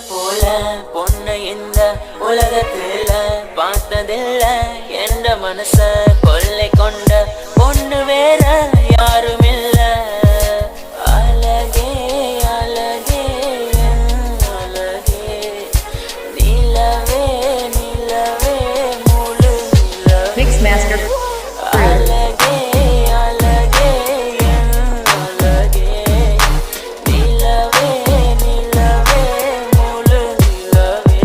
போல பொண்ணு இந்த உலகத்துல பார்த்ததில்ல என்ற மனச கொள்ளை கொண்ட பொண்ணு வேற யாரும் இல்ல. அழகே அழகே அழகே நிலவே நிலவே முழு நிலவே அழகே அழகே அழகே நிலவே நிலவே முழு நிலவே.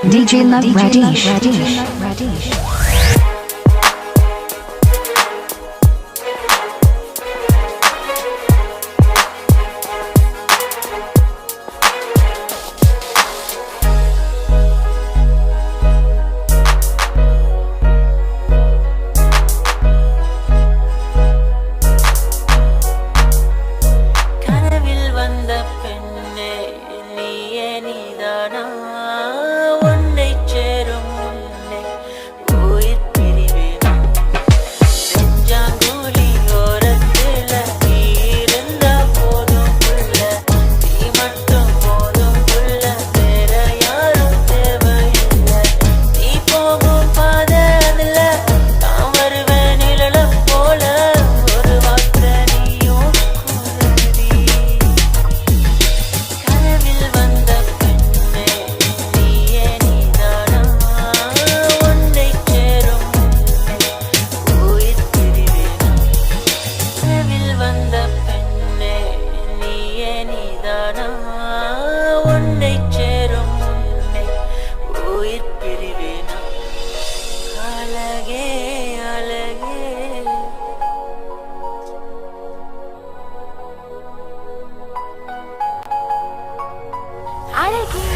DJ Love Radish. கனவில் வந்த பெண்ணே நீயே நீதானா உன்னை சேரும் முன்னே உயிர் பிரிவேனா. நெஞ்சாங்குழி ஓரத்துல நீ இருந்தா போதும் புள்ள, நீ மட்டும் போதும் புள்ள, வேற யாரும் தேவையில்லை. நீ போகும் பாதை அதுல நான் வருவேன் நிழல போல, ஒரு வார்த்தை நீயும் கூறடி. கனவில் வந்த பெண்ணே நீயே நீதானா உன்னை சேரும் முன்னே உயிர் பிரிவேனா. கனவில் வந்த பெண்ணே நீயே நீதானா உன்னை சேரும் முன்னே உயிர் பிரிவேனா. அழகே அழகே அழகே